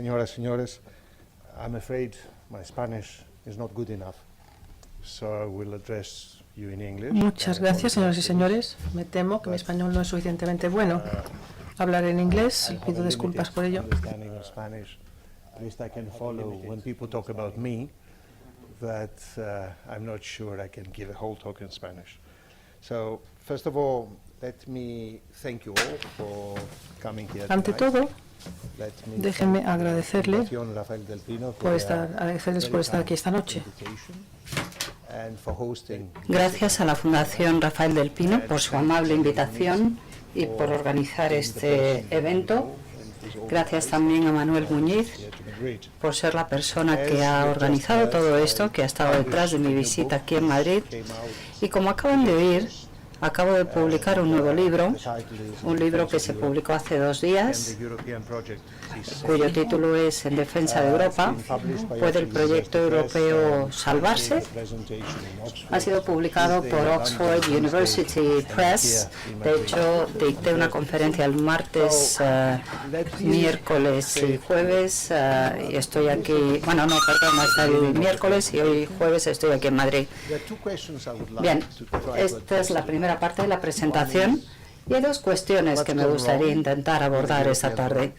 Señoras y señores, I'm afraid my Spanish is not good enough, so I will address you in English. Muchas gracias, señoras y señores. Me temo que mi español no es suficientemente bueno. Hablaré en inglés, pido disculpas por ello. At least I can follow when people talk about me, that I'm not sure I can give a whole talk in Spanish. So, first of all, let me thank you all for coming here tonight. Ante todo, déjenme agradecerles por estar aquí esta noche. Gracias a la Fundación Rafael del Pino por su amable invitación y por organizar este evento. Gracias también a Manuel Muñiz por ser la persona que ha organizado todo esto, que ha estado detrás de mi visita aquí en Madrid. Y como acaban de oír, acabo de publicar un nuevo libro, un libro que se publicó hace 2 días, cuyo título es En defensa de Europa. ¿Puede el proyecto europeo salvarse? Ha sido publicado por Oxford University Press. De hecho, dicté una conferencia el martes, miércoles y jueves, y estoy aquí, bueno, no, perdón, hasta el miércoles y hoy jueves estoy aquí en Madrid. Bien, esta es la primera parte de la presentación y hay 2 cuestiones que me gustaría intentar abordar esta tarde.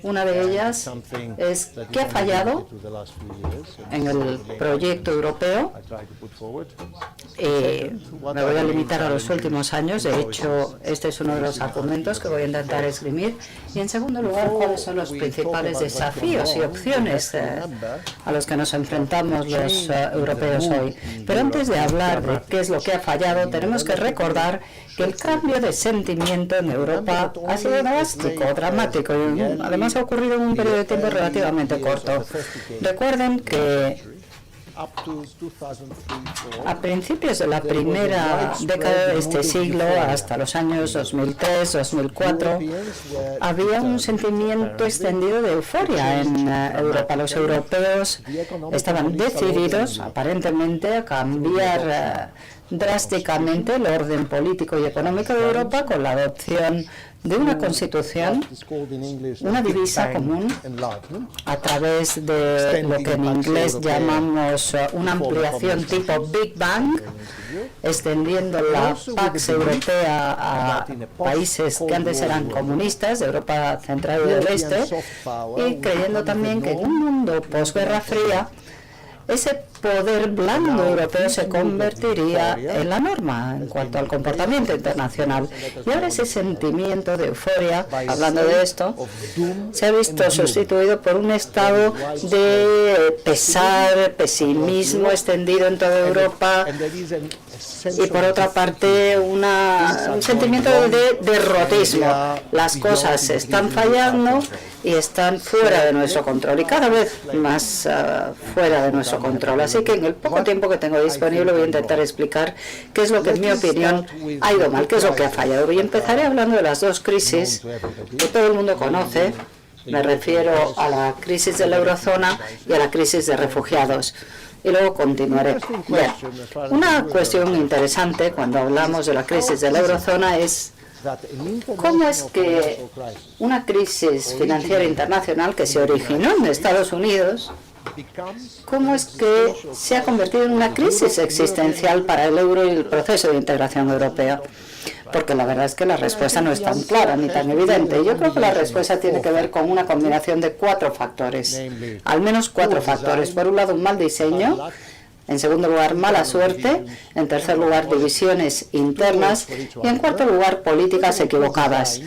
Una de ellas es qué ha fallado en el proyecto europeo. Me voy a limitar a los últimos años. De hecho, este es uno de los argumentos que voy a intentar esgrimir. Y en segundo lugar, cuáles son los principales desafíos y opciones a los que nos enfrentamos los europeos hoy. Pero antes de hablar de qué es lo que ha fallado, tenemos que recordar que el cambio de sentimiento en Europa ha sido drástico, dramático, y además ha ocurrido en un periodo de tiempo relativamente corto. Recuerden que a principios de la primera década de este siglo, hasta los años 2003-2004, había un sentimiento extendido de euforia en Europa. Los europeos estaban decididos, aparentemente, a cambiar drásticamente el orden político y económico de Europa con la adopción de una constitución, una divisa común, a través de lo que en inglés llamamos una ampliación tipo Big Bang, extendiendo la Pax Europea a países que antes eran comunistas, de Europa Central y del Este, y creyendo también que en un mundo posguerra fría, ese poder blando europeo se convertiría en la norma en cuanto al comportamiento internacional. Y ahora ese sentimiento de euforia, hablando de esto, se ha visto sustituido por un estado de pesar, pesimismo extendido en toda Europa, y por otra parte un sentimiento de derrotismo. Las cosas están fallando y están fuera de nuestro control, y cada vez más fuera de nuestro control. Así que en el poco tiempo que tengo disponible voy a intentar explicar qué es lo que en mi opinión ha ido mal, qué es lo que ha fallado. Y empezaré hablando de las 2 crisis que todo el mundo conoce. Me refiero a la crisis de la eurozona y a la crisis de refugiados. Y luego continuaré. Bien, una cuestión interesante cuando hablamos de la crisis de la eurozona es cómo es que una crisis financiera internacional que se originó en Estados Unidos, cómo es que se ha convertido en una crisis existencial para el euro y el proceso de integración europea. Porque la verdad es que la respuesta no es tan clara ni tan evidente. Yo creo que la respuesta tiene que ver con una combinación de 4 factores, al menos 4 factores. Por un lado, un mal diseño. En segundo lugar, mala suerte. En tercer lugar, divisiones internas. Y en cuarto lugar, políticas equivocadas.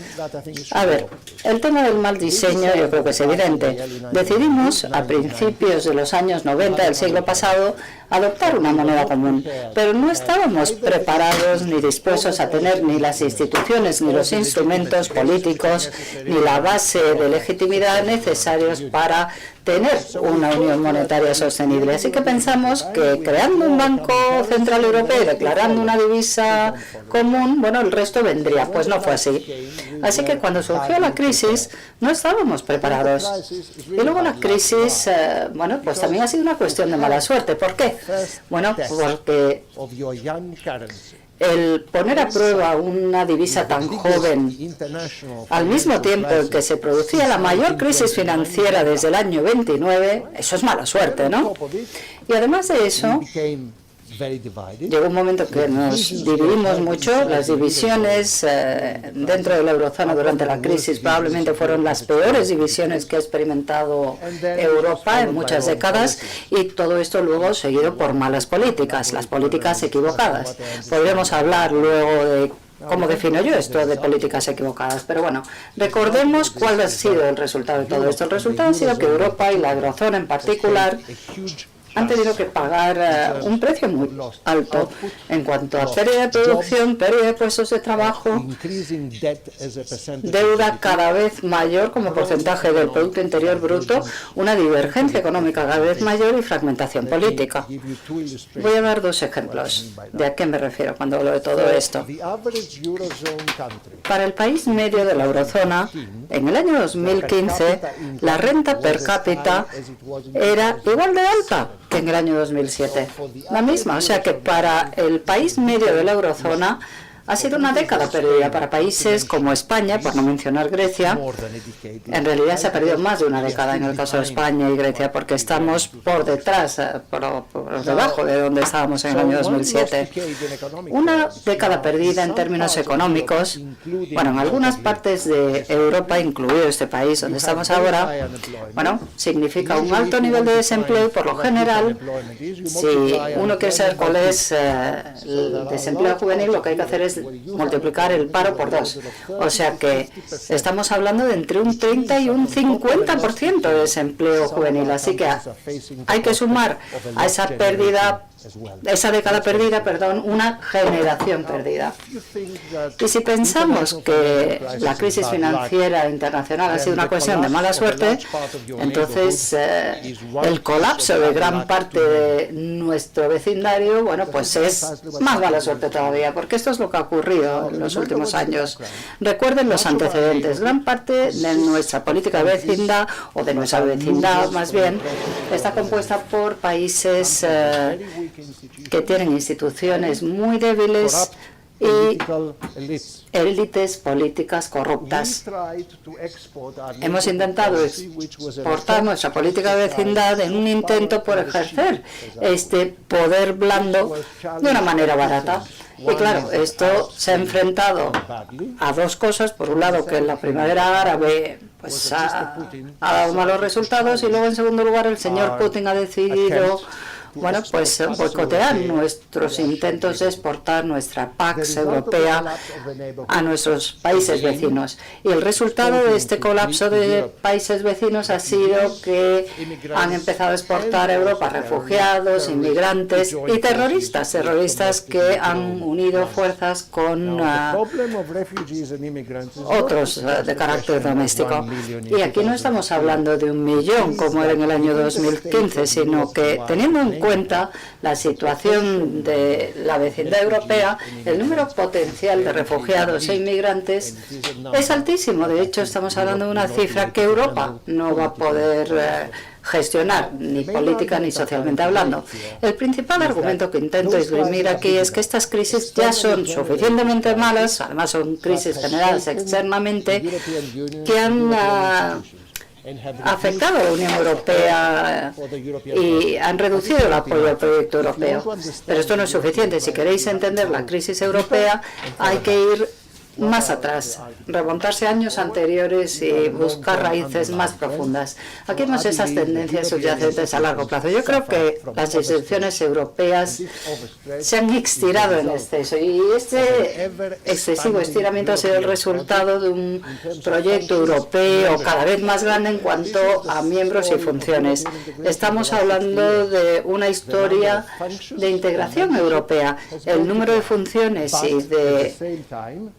A ver, el tema del mal diseño yo creo que es evidente. Decidimos a principios de los años 90 del siglo pasado adoptar una moneda común, pero no estábamos preparados ni dispuestos a tener ni las instituciones, ni los instrumentos políticos, ni la base de legitimidad necesarios para tener una unión monetaria sostenible. Así que pensamos que creando un Banco Central Europeo y declarando una divisa común, bueno, el resto vendría. Pues no fue así. Así que cuando surgió la crisis, no estábamos preparados. Y luego la crisis, bueno, pues también ha sido una cuestión de mala suerte. ¿Por qué? Bueno, porque el poner a prueba una divisa tan joven al mismo tiempo en que se producía la mayor crisis financiera desde el año 29, eso es mala suerte, ¿no? Y además de eso, llegó un momento que nos dividimos mucho. Las divisiones dentro de la eurozona durante la crisis probablemente fueron las peores divisiones que ha experimentado Europa en muchas décadas, y todo esto luego seguido por malas políticas, las políticas equivocadas. Podremos hablar luego de cómo defino yo esto de políticas equivocadas, pero bueno, recordemos cuál ha sido el resultado de todo esto. El resultado ha sido que Europa y la eurozona en particular han tenido que pagar un precio muy alto en cuanto a pérdida de producción, pérdida de puestos de trabajo, deuda cada vez mayor como porcentaje del Producto Interior Bruto, una divergencia económica cada vez mayor y fragmentación política. Voy a dar dos ejemplos de a qué me refiero cuando hablo de todo esto. Para el país medio de la eurozona, en el año 2015, la renta per cápita era igual de alta que en el año 2007. La misma, o sea que para el país medio de la eurozona ha sido una década perdida. Para países como España, por no mencionar Grecia, en realidad se ha perdido más de una década en el caso de España y Grecia, porque estamos por detrás, por debajo de donde estábamos en el año 2007. Una década perdida en términos económicos. Bueno, en algunas partes de Europa, incluido este país donde estamos ahora, bueno, significa un alto nivel de desempleo y por lo general, si uno quiere saber cuál es el desempleo juvenil, lo que hay que hacer es multiplicar el paro por 2. O sea que estamos hablando de entre un 30 y un 50% de desempleo juvenil. Así que hay que sumar a esa pérdida, esa década perdida, una generación perdida. Y si pensamos que la crisis financiera internacional ha sido una cuestión de mala suerte, entonces el colapso de gran parte de nuestro vecindario, bueno, pues es más mala suerte todavía, porque esto es lo que ha ocurrido en los últimos años. Recuerden los antecedentes. Gran parte de nuestra política de vecindad, o de nuestra vecindad más bien, está compuesta por países que tienen instituciones muy débiles y élites políticas corruptas. Hemos intentado exportar nuestra política de vecindad en un intento por ejercer este poder blando de una manera barata. Y claro, esto se ha enfrentado a dos cosas. Por un lado, que la primavera árabe pues, ha dado malos resultados, y luego, en segundo lugar, el señor Putin ha decidido pues boicotear nuestros intentos de exportar nuestra Pax europea a nuestros países vecinos. Y el resultado de este colapso de países vecinos ha sido que han empezado a exportar a Europa refugiados, inmigrantes y terroristas que han unido fuerzas con otros de carácter doméstico. Y aquí no estamos hablando de 1 millón como era en el año 2015, sino que, teniendo en cuenta la situación de la vecindad europea, el número potencial de refugiados e inmigrantes es altísimo. De hecho, estamos hablando de una cifra que Europa no va a poder gestionar, ni política ni socialmente hablando. El principal argumento que intento esgrimir aquí es que estas crisis ya son suficientemente malas, además son crisis generadas externamente, que han afectado a la Unión Europea y han reducido el apoyo al proyecto europeo. Pero esto no es suficiente. Si queréis entender la crisis europea, hay que ir más atrás, remontarse a años anteriores y buscar raíces más profundas. Aquí vemos esas tendencias subyacentes a largo plazo. Yo creo que las instituciones europeas se han estirado en exceso, y este excesivo estiramiento ha sido el resultado de un proyecto europeo cada vez más grande en cuanto a miembros y funciones. Estamos hablando de una historia de integración europea. El número de funciones y de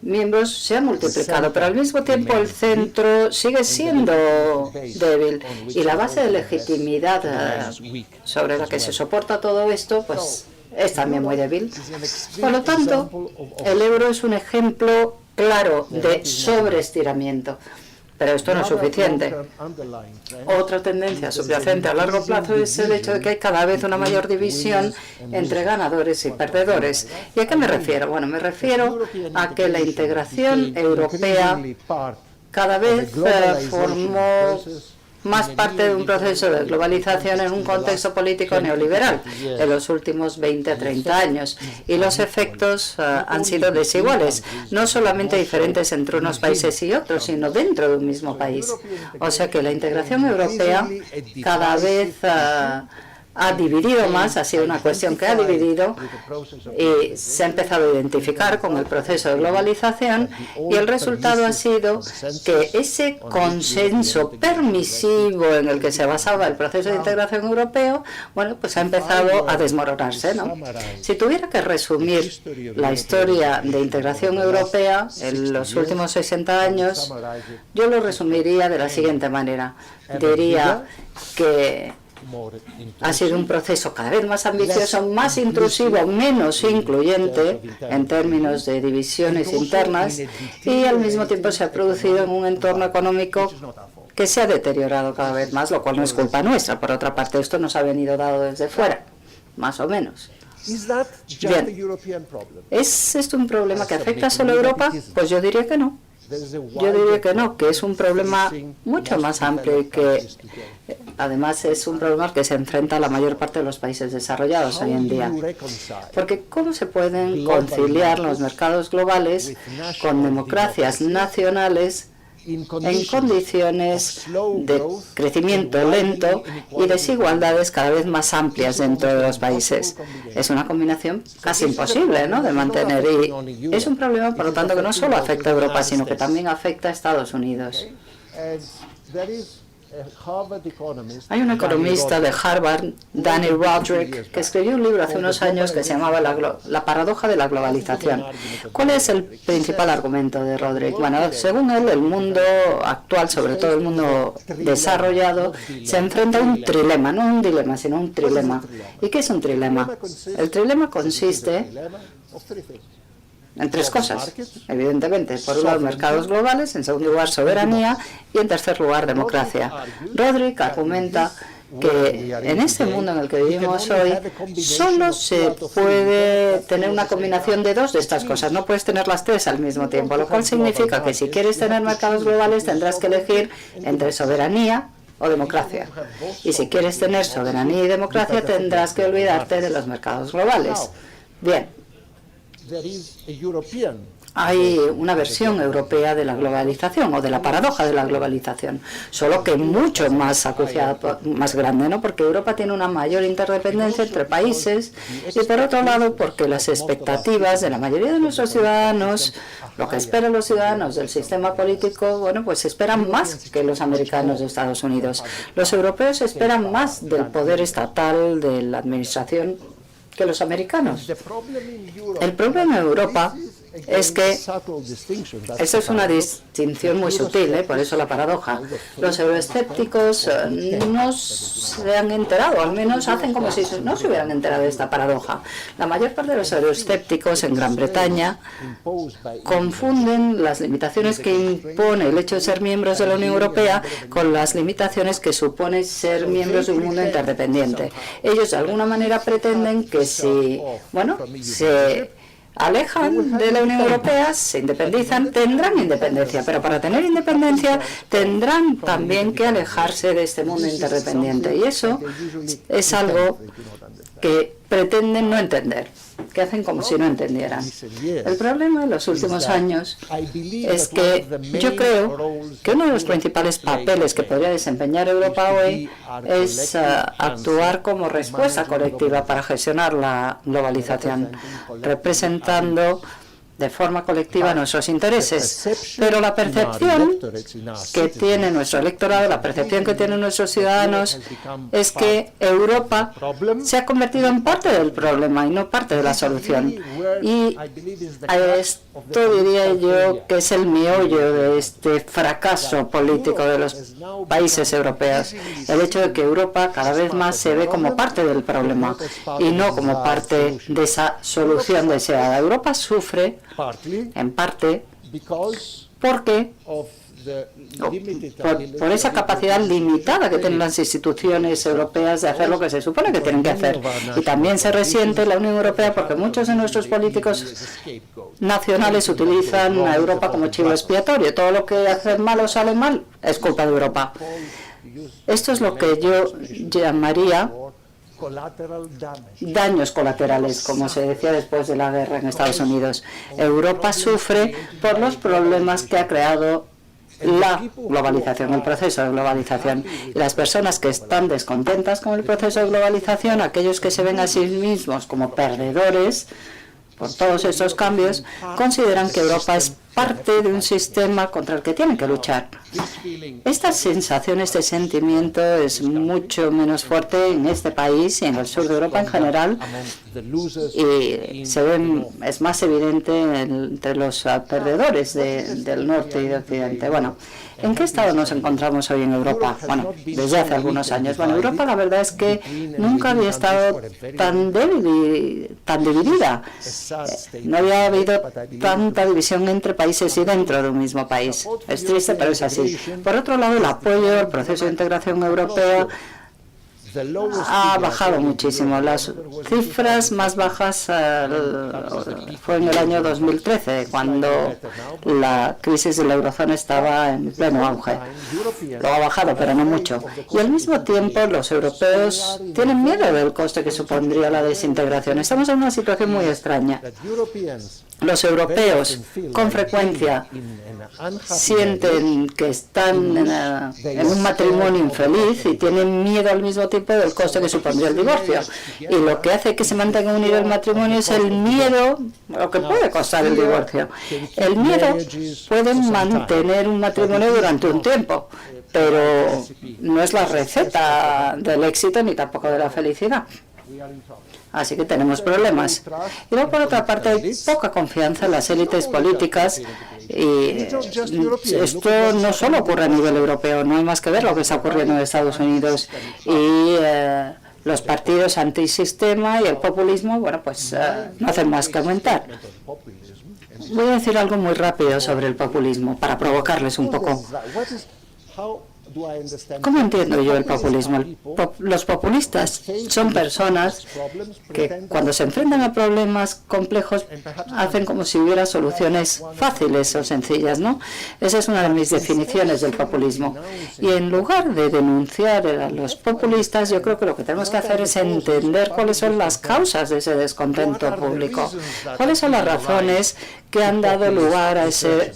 miembros se ha multiplicado, pero al mismo tiempo el centro sigue siendo débil, y la base de legitimidad sobre la que se soporta todo esto pues es también muy débil. Por lo tanto, el euro es un ejemplo claro de sobreestiramiento. Pero esto no es suficiente. Otra tendencia subyacente a largo plazo es el hecho de que hay cada vez una mayor división entre ganadores y perdedores. ¿Y a qué me refiero? Bueno, me refiero a que la integración europea cada vez formó más parte de un proceso de globalización en un contexto político neoliberal en los últimos 20 a 30 años. Y los efectos han sido desiguales, no solamente diferentes entre unos países y otros, sino dentro de un mismo país. O sea que la integración europea cada vez ha dividido más, ha sido una cuestión que ha dividido y se ha empezado a identificar con el proceso de globalización, y el resultado ha sido que ese consenso permisivo en el que se basaba el proceso de integración europeo, bueno, pues ha empezado a desmoronarse, ¿no? Si tuviera que resumir la historia de integración europea en los últimos 60 años, yo lo resumiría de la siguiente manera. Diría que ha sido un proceso cada vez más ambicioso, más intrusivo, menos incluyente en términos de divisiones internas, y al mismo tiempo se ha producido en un entorno económico que se ha deteriorado cada vez más, lo cual no es culpa nuestra. Por otra parte, esto nos ha venido dado desde fuera, más o menos. Bien, ¿es esto un problema que afecta solo a Europa? Pues yo diría que no. Yo diría que no, que es un problema mucho más amplio y que además es un problema al que se enfrenta la mayor parte de los países desarrollados hoy en día. Porque ¿cómo se pueden conciliar los mercados globales con democracias nacionales en condiciones de crecimiento lento y desigualdades cada vez más amplias dentro de los países? Es una combinación casi imposible, ¿no?, de mantener, y es un problema, por lo tanto, que no solo afecta a Europa, sino que también afecta a Estados Unidos. Hay un economista de Harvard, Danny Roderick, que escribió un libro hace unos años que se llamaba La paradoja de la globalización. ¿Cuál es el principal argumento de Roderick? Bueno, según él, el mundo actual, sobre todo el mundo desarrollado, se enfrenta a un trilema, no un dilema, sino un trilema. ¿Y qué es un trilema? El trilema consiste en tres cosas, evidentemente. Por un lado, mercados globales; en segundo lugar, soberanía; y en tercer lugar, democracia. Roderick argumenta que en este mundo en el que vivimos hoy solo se puede tener una combinación de dos de estas cosas, no puedes tener las tres al mismo tiempo, lo cual significa que si quieres tener mercados globales tendrás que elegir entre soberanía o democracia. Y si quieres tener soberanía y democracia tendrás que olvidarte de los mercados globales. Bien. Hay una versión europea de la globalización, o de la paradoja de la globalización, solo que mucho más acuciada, más grande, ¿no? Porque Europa tiene una mayor interdependencia entre países, y por otro lado porque las expectativas de la mayoría de nuestros ciudadanos, lo que esperan los ciudadanos del sistema político, bueno, pues esperan más que los americanos de Estados Unidos. Los europeos esperan más del poder estatal, de la administración, que los americanos. El problema en Europa es que esa es una distinción muy sutil, por eso la paradoja. Los euroescépticos no se han enterado, al menos hacen como si no se hubieran enterado de esta paradoja. La mayor parte de los euroescépticos en Gran Bretaña confunden las limitaciones que impone el hecho de ser miembros de la Unión Europea con las limitaciones que supone ser miembros de un mundo interdependiente. Ellos de alguna manera pretenden que si, bueno, se alejan de la Unión Europea, se independizan, tendrán independencia, pero para tener independencia tendrán también que alejarse de este mundo interdependiente, y eso es algo que pretenden no entender, que hacen como si no entendieran. El problema en los últimos años es que yo creo que uno de los principales papeles que podría desempeñar Europa hoy es actuar como respuesta colectiva para gestionar la globalización, representando de forma colectiva nuestros intereses. Pero la percepción que tiene nuestro electorado, la percepción que tienen nuestros ciudadanos, es que Europa se ha convertido en parte del problema y no parte de la solución. Y esto diría yo que es el meollo de este fracaso político de los países europeos. El hecho de que Europa cada vez más se ve como parte del problema y no como parte de esa solución deseada. Europa sufre en parte porque por esa capacidad limitada que tienen las instituciones europeas de hacer lo que se supone que tienen que hacer. Y también se resiente la Unión Europea porque muchos de nuestros políticos nacionales utilizan a Europa como chivo expiatorio. Todo lo que hacen mal o sale mal es culpa de Europa. Esto es lo que yo llamaría daños colaterales, como se decía después de la guerra en Estados Unidos. Europa sufre por los problemas que ha creado la globalización, el proceso de globalización. Y las personas que están descontentas con el proceso de globalización, aquellos que se ven a sí mismos como perdedores por todos estos cambios, consideran que Europa es parte de un sistema contra el que tienen que luchar. Esta sensación, este sentimiento es mucho menos fuerte en este país y en el sur de Europa en general, y es más evidente entre los perdedores del norte y de Occidente. Bueno, ¿en qué estado nos encontramos hoy en Europa? Bueno, desde hace algunos años. Bueno, Europa la verdad es que nunca había estado tan dividida. No había habido tanta división entre países y dentro de un mismo país. Es triste, pero es así. Por otro lado, el apoyo al proceso de integración europea ha bajado muchísimo. Las cifras más bajas fue en el año 2013, cuando la crisis de la eurozona estaba en pleno auge. Lo ha bajado, pero no mucho. Y al mismo tiempo, los europeos tienen miedo del coste que supondría la desintegración. Estamos en una situación muy extraña. Los europeos, con frecuencia, sienten que están en un matrimonio infeliz y tienen miedo al mismo tiempo del coste que supondría el divorcio. Y lo que hace que se mantenga unido el matrimonio es el miedo a lo que puede costar el divorcio. El miedo puede mantener un matrimonio durante un tiempo, pero no es la receta del éxito ni tampoco de la felicidad. Así que tenemos problemas. Y luego, por otra parte, hay poca confianza en las élites políticas. Y esto no solo ocurre a nivel europeo, no hay más que ver lo que está ocurriendo en Estados Unidos. Y los partidos antisistema y el populismo, bueno, pues no hacen más que aumentar. Voy a decir algo muy rápido sobre el populismo, para provocarles un poco. ¿Cómo entiendo yo el populismo? Los populistas son personas que cuando se enfrentan a problemas complejos hacen como si hubiera soluciones fáciles o sencillas, ¿no? Esa es una de mis definiciones del populismo. Y en lugar de denunciar a los populistas, yo creo que lo que tenemos que hacer es entender cuáles son las causas de ese descontento público, cuáles son las razones que han dado lugar a ese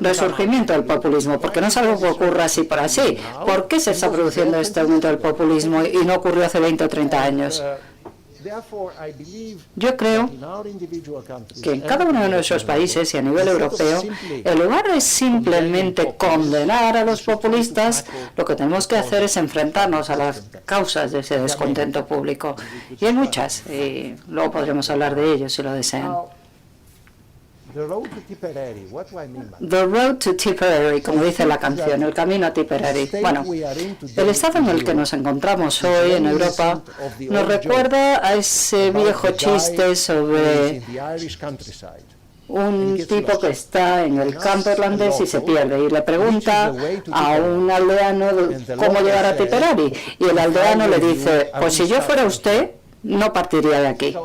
resurgimiento del populismo, porque no es algo que ocurra así por así. ¿Por qué se está produciendo este aumento del populismo y no ocurrió hace 20 o 30 años? Yo creo que en cada uno de nuestros países y a nivel europeo, en lugar de simplemente condenar a los populistas, lo que tenemos que hacer es enfrentarnos a las causas de ese descontento público. Y hay muchas, y luego podremos hablar de ellos si lo desean. The road to Tipperary, como dice la canción, el camino a Tipperary. Bueno, el estado en el que nos encontramos hoy en Europa nos recuerda a ese viejo chiste sobre un tipo que está en el campo irlandés y se pierde y le pregunta a un aldeano cómo llegar a Tipperary y el aldeano le dice, pues si yo fuera usted, no partiría de aquí,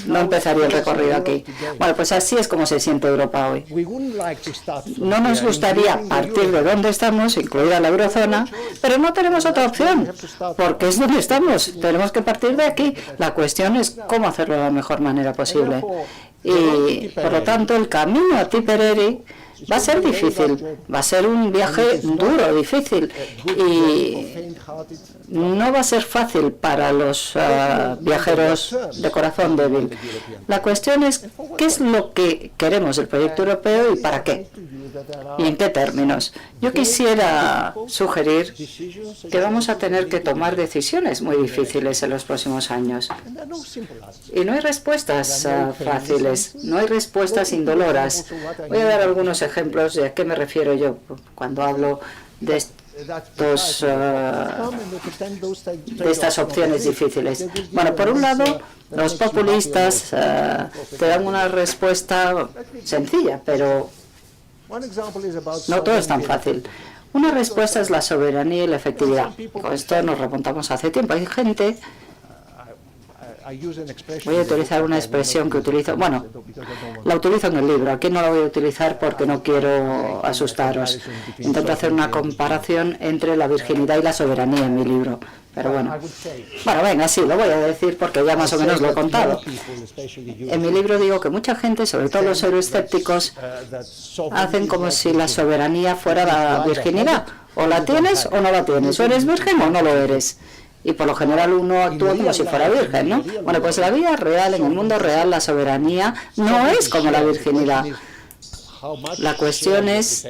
no empezaría el recorrido aquí. Bueno, pues así es como se siente Europa hoy. No nos gustaría partir de donde estamos, incluida la eurozona, pero no tenemos otra opción, porque es donde estamos. Tenemos que partir de aquí. La cuestión es cómo hacerlo de la mejor manera posible. Y, por lo tanto, el camino a Tipperary va a ser difícil, va a ser un viaje duro, difícil, y no va a ser fácil para los viajeros de corazón débil. La cuestión es qué es lo que queremos del proyecto europeo y para qué, y en qué términos. Yo quisiera sugerir que vamos a tener que tomar decisiones muy difíciles en los próximos años. Y no hay respuestas fáciles, no hay respuestas indoloras. Voy a dar algunos ejemplos de a qué me refiero yo cuando hablo de estas opciones difíciles. Bueno, por un lado, los populistas te dan una respuesta sencilla, pero No todo es tan fácil. Una respuesta es la soberanía y la efectividad. Con esto nos remontamos hace tiempo. Hay gente, voy a utilizar una expresión que utilizo, bueno, la utilizo en el libro, aquí no la voy a utilizar porque no quiero asustaros. Intento hacer una comparación entre la virginidad y la soberanía en mi libro. Pero bueno, venga, sí, lo voy a decir porque ya más o menos lo he contado. En mi libro digo que mucha gente, sobre todo los euroescépticos, hacen como si la soberanía fuera la virginidad. O la tienes o no la tienes, o eres virgen o no lo eres. Y por lo general uno actúa como si fuera virgen, ¿no? Bueno, pues en la vida real, en el mundo real, la soberanía no es como la virginidad. La cuestión es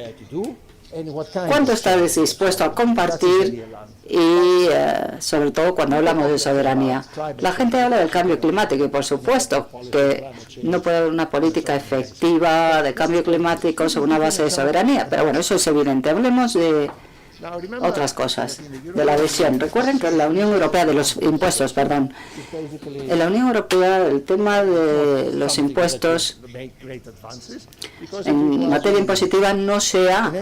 cuánto estás dispuesto a compartir y sobre todo cuando hablamos de soberanía. La gente habla del cambio climático y por supuesto que no puede haber una política efectiva de cambio climático sobre una base de soberanía, pero bueno, eso es evidente. Hablemos de otras cosas, de la visión. Recuerden que en la Unión Europea, de los impuestos, perdón, en la Unión Europea el tema de los impuestos en materia impositiva no se ha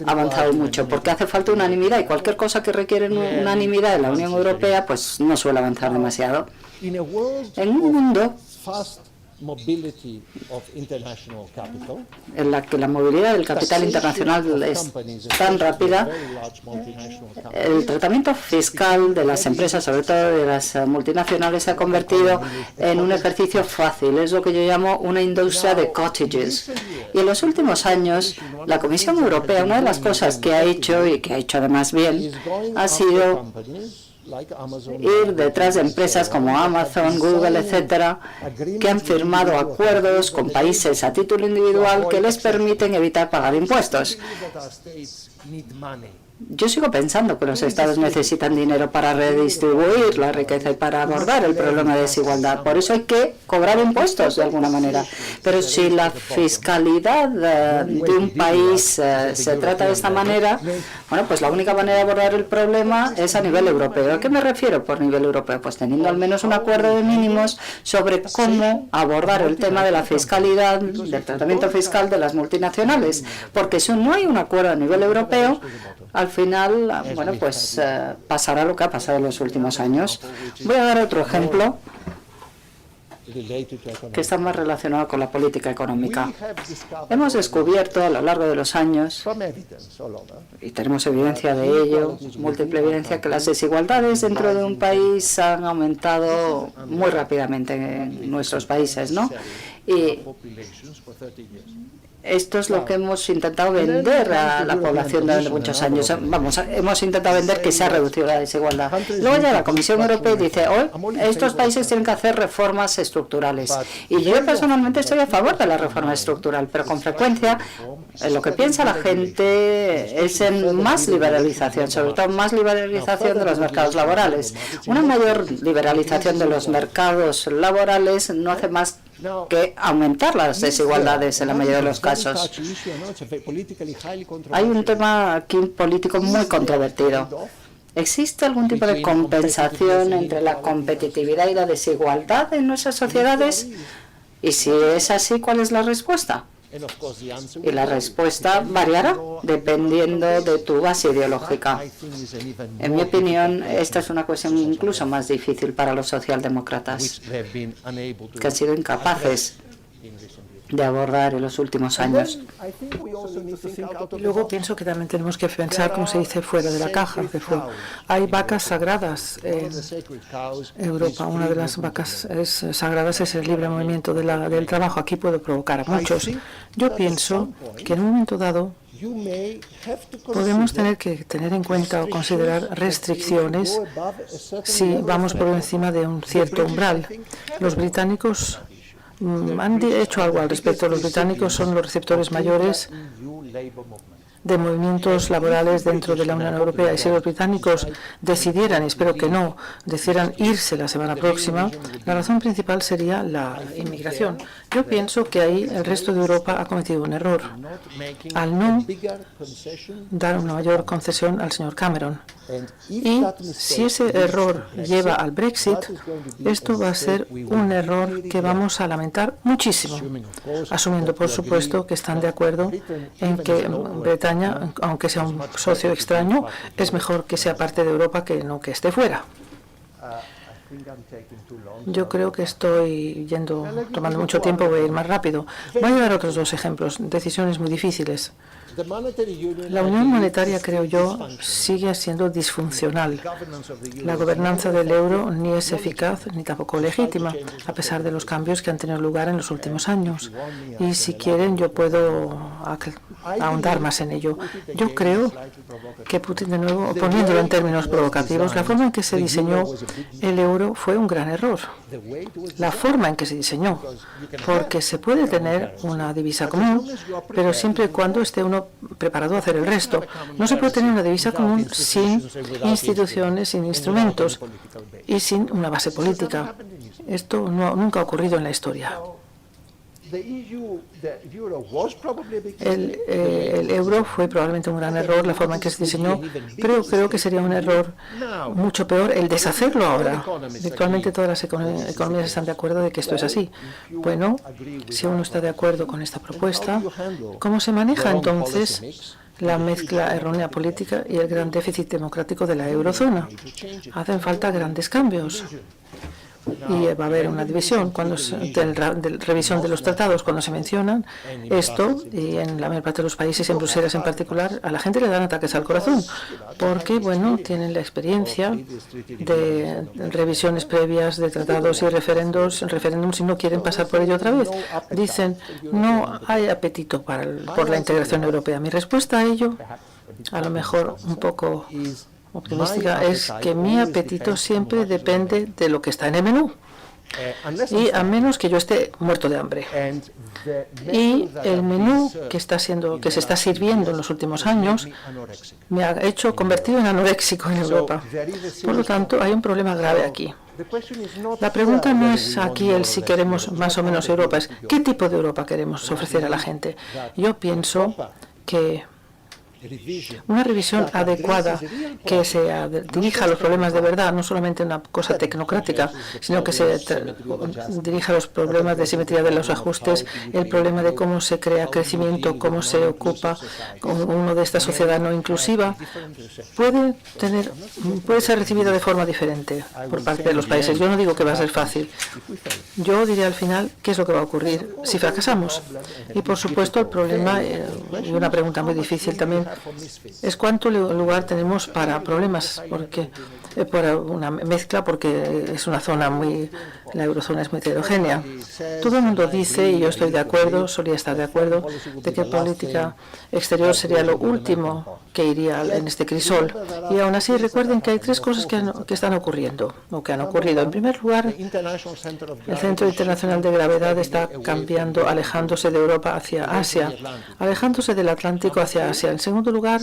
avanzado mucho, porque hace falta unanimidad y cualquier cosa que requiere unanimidad en la Unión Europea pues no suele avanzar demasiado. En un mundo en la que la movilidad del capital internacional es tan rápida, el tratamiento fiscal de las empresas, sobre todo de las multinacionales, se ha convertido en un ejercicio fácil. Es lo que yo llamo una industria de cottages. Y en los últimos años, la Comisión Europea, una de las cosas que ha hecho, y que ha hecho además bien, ha sido ir detrás de empresas como Amazon, Google, etcétera, que han firmado acuerdos con países a título individual que les permiten evitar pagar impuestos. Yo sigo pensando que los estados necesitan dinero para redistribuir la riqueza y para abordar el problema de desigualdad. Por eso hay que cobrar impuestos de alguna manera. Pero si la fiscalidad de un país se trata de esta manera, bueno, pues la única manera de abordar el problema es a nivel europeo. ¿A qué me refiero por nivel europeo? Pues teniendo al menos un acuerdo de mínimos sobre cómo abordar el tema de la fiscalidad, del tratamiento fiscal de las multinacionales. Porque si no hay un acuerdo a nivel europeo, al final, bueno, pues pasará lo que ha pasado en los últimos años. Voy a dar otro ejemplo que está más relacionado con la política económica. Hemos descubierto a lo largo de los años, y tenemos evidencia de ello, múltiple evidencia, que las desigualdades dentro de un país han aumentado muy rápidamente en nuestros países, ¿no? Y esto es lo que hemos intentado vender a la población durante muchos años. Vamos, hemos intentado vender que se ha reducido la desigualdad. Luego ya la Comisión Europea dice, hoy estos países tienen que hacer reformas estructurales. Y yo personalmente estoy a favor de la reforma estructural, pero con frecuencia lo que piensa la gente es en más liberalización, sobre todo más liberalización de los mercados laborales. Una mayor liberalización de los mercados laborales no hace más que aumentar las desigualdades en la mayoría de los casos. Hay un tema aquí político muy controvertido. ¿Existe algún tipo de compensación entre la competitividad y la desigualdad en nuestras sociedades? Y si es así, ¿cuál es la respuesta? Y la respuesta variará dependiendo de tu base ideológica. En mi opinión, esta es una cuestión incluso más difícil para los socialdemócratas, que han sido incapaces de abordar en los últimos años. Luego pienso que también tenemos que pensar, como se dice, fuera de la caja. Hay vacas sagradas en Europa. Una de las vacas sagradas es el libre movimiento del trabajo. Aquí puede provocar a muchos. Yo pienso que en un momento dado podemos tener que tener en cuenta o considerar restricciones si vamos por encima de un cierto umbral. Los británicos han hecho algo al respecto. Los británicos son los receptores mayores de movimientos laborales dentro de la Unión Europea. Y si los británicos decidieran, espero que no, decidieran irse la semana próxima, la razón principal sería la inmigración. Yo pienso que ahí el resto de Europa ha cometido un error al no dar una mayor concesión al señor Cameron. Y si ese error lleva al Brexit, esto va a ser un error que vamos a lamentar muchísimo, asumiendo, por supuesto, que están de acuerdo en que Bretaña, aunque sea un socio extraño, es mejor que sea parte de Europa que no que esté fuera. Yo creo que estoy tomando mucho tiempo, voy a ir más rápido. Voy a dar otros dos ejemplos, decisiones muy difíciles. La unión monetaria, creo yo, sigue siendo disfuncional. La gobernanza del euro ni es eficaz ni tampoco legítima, a pesar de los cambios que han tenido lugar en los últimos años. Y si quieren, yo puedo ahondar más en ello. Yo creo que Putin, de nuevo, poniéndolo en términos provocativos, la forma en que se diseñó el euro fue un gran error. La forma en que se diseñó, porque se puede tener una divisa común, pero siempre y cuando esté uno preparado a hacer el resto. No se puede tener una divisa común sin instituciones, sin instrumentos y sin una base política. Esto nunca ha ocurrido en la historia. El euro fue probablemente un gran error, la forma en que se diseñó, pero creo que sería un error mucho peor el deshacerlo ahora. Virtualmente todas las economías están de acuerdo de que esto es así. Bueno, si uno está de acuerdo con esta propuesta, ¿cómo se maneja entonces la mezcla errónea política y el gran déficit democrático de la eurozona? Hacen falta grandes cambios. Y va a haber una división de revisión de los tratados cuando se mencionan esto, y en la mayor parte de los países, en Bruselas en particular, a la gente le dan ataques al corazón, porque, bueno, tienen la experiencia de revisiones previas de tratados y referéndums y no quieren pasar por ello otra vez. Dicen, no hay apetito por la integración europea. Mi respuesta a ello, a lo mejor un poco optimística, es que mi apetito siempre depende de lo que está en el menú, y a menos que yo esté muerto de hambre. Y el menú que se está sirviendo en los últimos años me ha hecho convertido en anoréxico en Europa. Por lo tanto, hay un problema grave aquí. La pregunta no es aquí si queremos más o menos Europa, es qué tipo de Europa queremos ofrecer a la gente. Yo pienso que una revisión adecuada que se dirija a los problemas de verdad, no solamente una cosa tecnocrática, sino que se dirija a los problemas de simetría de los ajustes, el problema de cómo se crea crecimiento, cómo se ocupa uno de esta sociedad no inclusiva, puede ser recibido de forma diferente por parte de los países. Yo no digo que va a ser fácil. Yo diré al final qué es lo que va a ocurrir si fracasamos. Y por supuesto el problema, y una pregunta muy difícil también, es cuánto lugar tenemos para problemas, porque por una mezcla, porque es una zona la eurozona es muy heterogénea. Todo el mundo dice, y yo estoy de acuerdo, solía estar de acuerdo, de que política exterior sería lo último que iría en este crisol. Y aún así recuerden que hay tres cosas que están ocurriendo, o que han ocurrido. En primer lugar, el Centro Internacional de Gravedad está cambiando, alejándose de Europa hacia Asia, alejándose del Atlántico hacia Asia. En segundo lugar,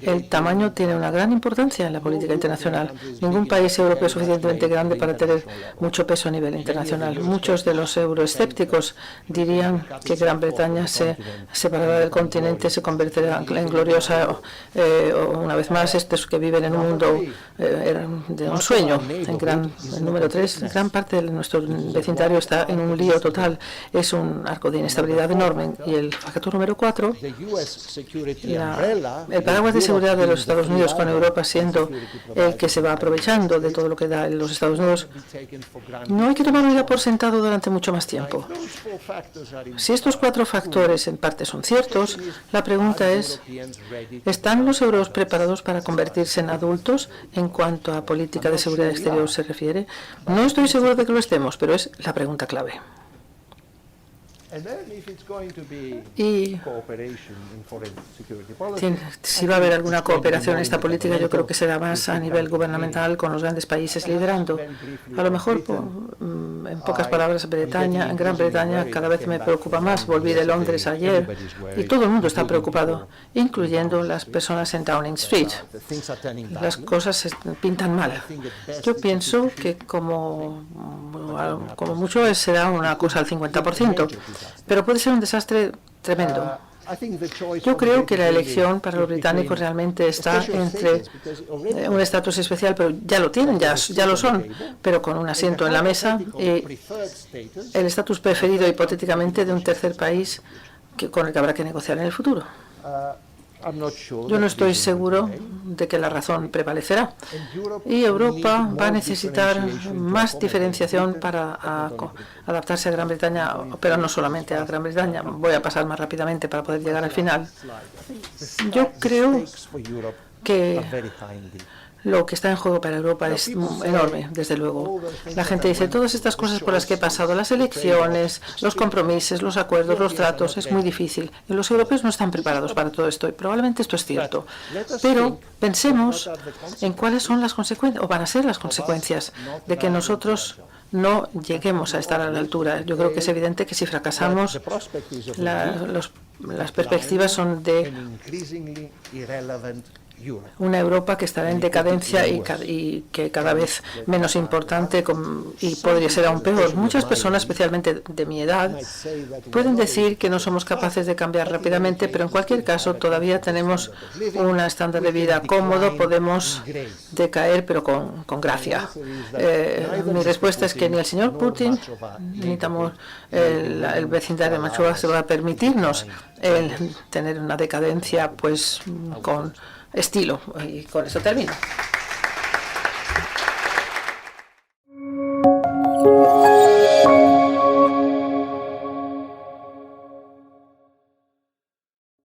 el tamaño tiene una gran importancia en la política internacional. Ningún país europeo es suficientemente grande para tener mucho peso a nivel internacional. Muchos de los euroescépticos dirían que Gran Bretaña se separará del continente, se convertirá en gloriosa, una vez más, estos que viven en un mundo de un sueño. El número 3, gran parte de nuestro vecindario está en un lío total. Es un arco de inestabilidad enorme. Y el factor número 4, el paraguas de seguridad de los Estados Unidos, con Europa siendo el que se va aprovechando de todo lo que da los Estados Unidos, no hay que tomarlo ya por sentado durante mucho más tiempo. Si estos 4 factores en parte son ciertos, la pregunta es, ¿están los europeos preparados para convertirse en adultos en cuanto a política de seguridad exterior se refiere? No estoy seguro de que lo estemos, pero es la pregunta clave. Y si va a haber alguna cooperación en esta política, yo creo que será más a nivel gubernamental, con los grandes países liderando. A lo mejor, en pocas palabras, en Gran Bretaña cada vez me preocupa más. Volví de Londres ayer y todo el mundo está preocupado, incluyendo las personas en Downing Street. Las cosas se pintan mal. Yo pienso que como mucho será una cosa al 50%, pero puede ser un desastre tremendo. Yo creo que la elección para los británicos realmente está entre un estatus especial, pero ya lo tienen, ya lo son, pero con un asiento en la mesa, y el estatus preferido hipotéticamente de un tercer país con el que habrá que negociar en el futuro. Yo no estoy seguro de que la razón prevalecerá. Y Europa va a necesitar más diferenciación para adaptarse a Gran Bretaña, pero no solamente a Gran Bretaña. Voy a pasar más rápidamente para poder llegar al final. Yo creo que lo que está en juego para Europa es enorme, desde luego. La gente dice, todas estas cosas por las que he pasado, las elecciones, los compromisos, los acuerdos, los tratos, es muy difícil. Y los europeos no están preparados para todo esto, y probablemente esto es cierto. Pero pensemos en cuáles son las consecuencias, o van a ser las consecuencias, de que nosotros no lleguemos a estar a la altura. Yo creo que es evidente que si fracasamos, las perspectivas son de una Europa que estará en decadencia y que cada vez menos importante y podría ser aún peor. Muchas personas, especialmente de mi edad, pueden decir que no somos capaces de cambiar rápidamente, pero en cualquier caso todavía tenemos un estándar de vida cómodo, podemos decaer, pero con gracia. Mi respuesta es que ni el señor Putin ni el vecindario de Machova se va a permitirnos tener una decadencia pues con estilo. Y con eso termino.